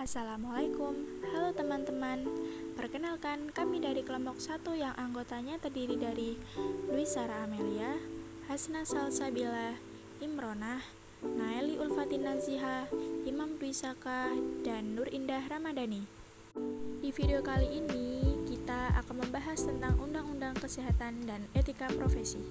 Assalamualaikum, halo teman-teman. Perkenalkan, kami dari kelompok 1 yang anggotanya terdiri dari Dwi Sara Amelia, Hasna Salsabila, Imronah, Naeli Ulfatin Naziha, Imam Dwi Saka, dan Nur Indah Ramadhani. Di video kali ini, kita akan membahas tentang Undang-Undang Kesehatan dan Etika Profesi.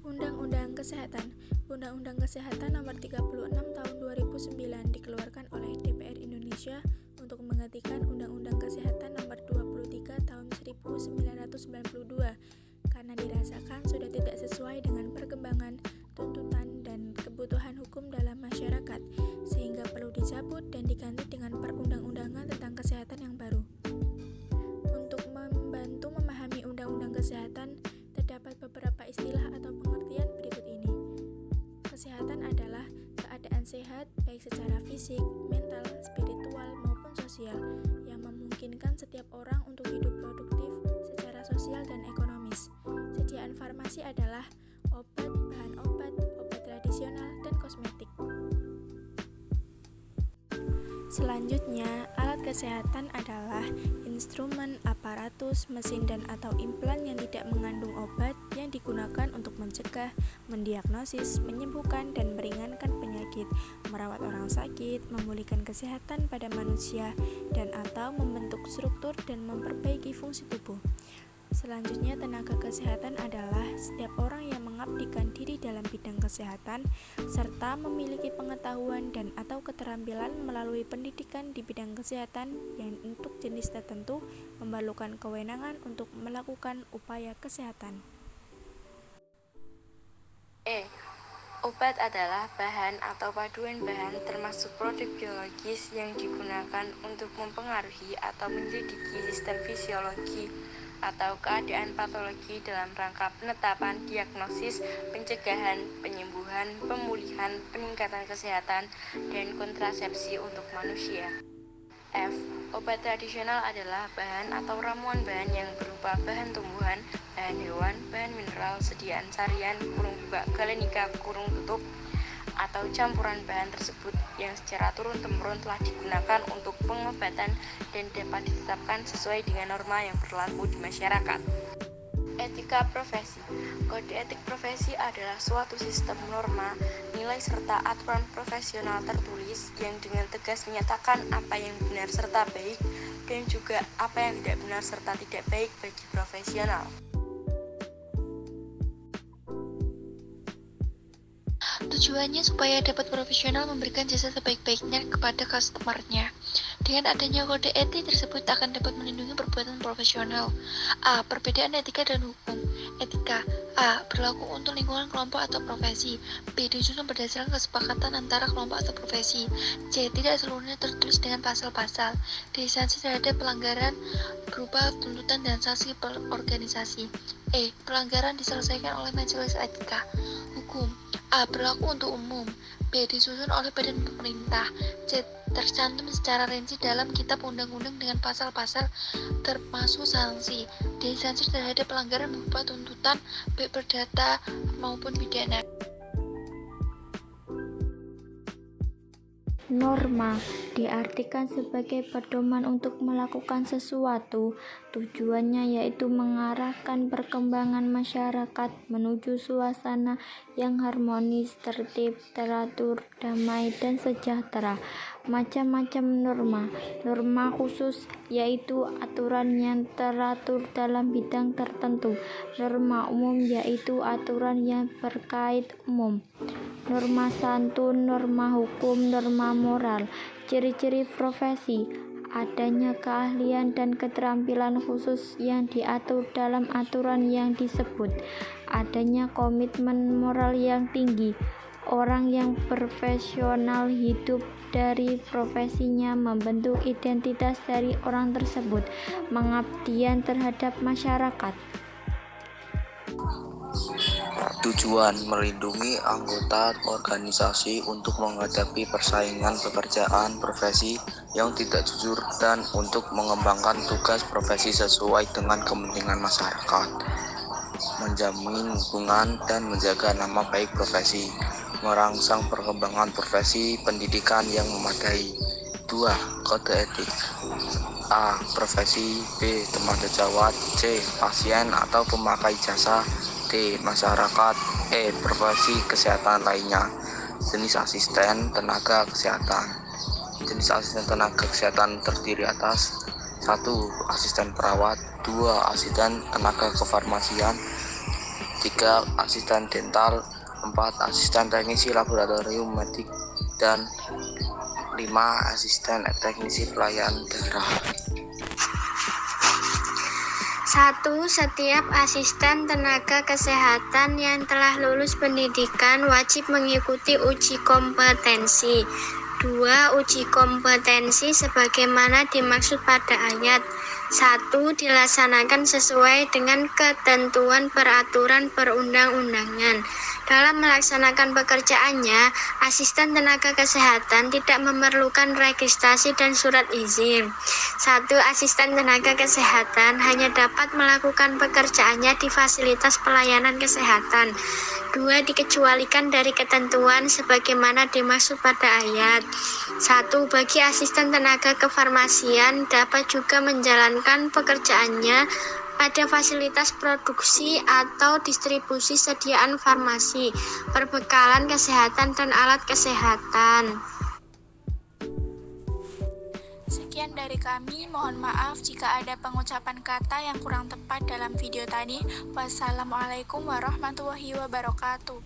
Undang-Undang Kesehatan Undang-Undang Kesehatan Nomor 36 Tahun 2009 dikeluarkan oleh DPR Indonesia untuk menggantikan Undang-Undang Kesehatan Nomor 23 Tahun 1992 karena dirasakan sudah tidak sesuai dengan perkembangan, tuntutan, dan kebutuhan hukum dalam masyarakat, sehingga perlu dicabut dan diganti dengan perundang-undangan tentang kesehatan yang baru. Untuk membantu memahami Undang-Undang Kesehatan, terdapat beberapa istilah atau pengertian berikut ini. Kesehatan adalah keadaan sehat baik secara fisik, mental, spiritual, maupun sosial yang memungkinkan setiap orang untuk hidup produktif secara sosial dan ekonomis. Sediaan farmasi adalah obat, bahan obat, obat tradisional, dan kosmetik. Selanjutnya, alat kesehatan adalah instrumen, aparatus, mesin dan atau implan yang tidak mengandung obat yang digunakan untuk mencegah, mendiagnosis, menyembuhkan dan meringankan penyakit, merawat orang sakit, memulihkan kesehatan pada manusia dan atau membentuk struktur dan memperbaiki fungsi tubuh. Selanjutnya, tenaga kesehatan adalah setiap orang yang mengabdikan diri dalam bidang kesehatan serta memiliki pengetahuan dan atau keterampilan melalui pendidikan di bidang kesehatan yang untuk jenis tertentu memerlukan kewenangan untuk melakukan upaya kesehatan. Obat adalah bahan atau paduan bahan termasuk produk biologis yang digunakan untuk mempengaruhi atau menyelidiki sistem fisiologi atau keadaan patologi dalam rangka penetapan, diagnosis, pencegahan, penyembuhan, pemulihan, peningkatan kesehatan, dan kontrasepsi untuk manusia. Obat tradisional adalah bahan atau ramuan bahan yang berupa bahan tumbuhan, bahan hewan, bahan mineral, sediaan sarian, kurung buka, galenika, kurung tutup, atau campuran bahan tersebut yang secara turun-temurun telah digunakan untuk pengobatan dan dapat ditetapkan sesuai dengan norma yang berlaku di masyarakat. Etika profesi. Kode etik profesi adalah suatu sistem norma, nilai serta aturan profesional tertulis yang dengan tegas menyatakan apa yang benar serta baik dan juga apa yang tidak benar serta tidak baik bagi profesional. Tujuannya supaya dapat profesional memberikan jasa sebaik-baiknya kepada customer-nya. Dengan adanya kode etik tersebut akan dapat melindungi perbuatan profesional. A. Perbedaan etika dan hukum. Etika. A. Berlaku untuk lingkungan kelompok atau profesi. B. Disusun berdasarkan kesepakatan antara kelompok atau profesi. C. Tidak seluruhnya tertulis dengan pasal-pasal. D. Sanksi terhadap pelanggaran berupa tuntutan dan sanksi per organisasi. E. Pelanggaran diselesaikan oleh majelis etika. Hukum. A. Berlaku untuk umum. B. Disusun oleh badan pemerintah. C. Tercantum secara rinci dalam kitab undang-undang dengan pasal-pasal termasuk sanksi. D. Sanksi terhadap pelanggaran berupa tuntutan baik perdata maupun pidana. Norma diartikan sebagai pedoman untuk melakukan sesuatu. Tujuannya yaitu mengarahkan perkembangan masyarakat menuju suasana yang harmonis, tertib, teratur, damai, dan sejahtera. Macam-macam norma. Norma khusus yaitu aturan yang teratur dalam bidang tertentu. Norma umum yaitu aturan yang berkait umum. Norma santun, norma hukum, norma moral. Ciri-ciri profesi: adanya keahlian dan keterampilan khusus yang diatur dalam aturan yang disebut. Adanya komitmen moral yang tinggi. Orang yang profesional hidup dari profesinya membentuk identitas dari orang tersebut. Pengabdian terhadap masyarakat. Tujuan: melindungi anggota organisasi untuk menghadapi persaingan pekerjaan profesi yang tidak jujur dan untuk mengembangkan tugas profesi sesuai dengan kepentingan masyarakat, menjamin lingkungan dan menjaga nama baik profesi. merangsang perkembangan profesi pendidikan yang memadai. 2. Kode etik. A. Profesi. B. Teman sejawat. C. Pasien atau pemakai jasa. D. Masyarakat. E. Profesi kesehatan lainnya. Jenis asisten tenaga kesehatan. Jenis asisten tenaga kesehatan terdiri atas 1. Asisten perawat. 2. Asisten tenaga kefarmasian. 3. Asisten dental. 4. Asisten teknisi laboratorium medik. Dan 5. Asisten teknisi pelayan daerah. 1. Setiap asisten tenaga kesehatan yang telah lulus pendidikan wajib mengikuti uji kompetensi. 2. Uji kompetensi sebagaimana dimaksud pada ayat 1 dilaksanakan sesuai dengan ketentuan peraturan perundang-undangan. Dalam melaksanakan pekerjaannya, asisten tenaga kesehatan tidak memerlukan registrasi dan surat izin. 1. Asisten tenaga kesehatan hanya dapat melakukan pekerjaannya di fasilitas pelayanan kesehatan. 2. Dikecualikan dari ketentuan sebagaimana dimaksud pada ayat 1. Bagi asisten tenaga kefarmasian dapat juga menjalankan pekerjaannya pada fasilitas produksi atau distribusi sediaan farmasi, perbekalan kesehatan dan alat kesehatan. Sekian dari kami, mohon maaf jika ada pengucapan kata yang kurang tepat dalam video tadi. Wassalamualaikum warahmatullahi wabarakatuh.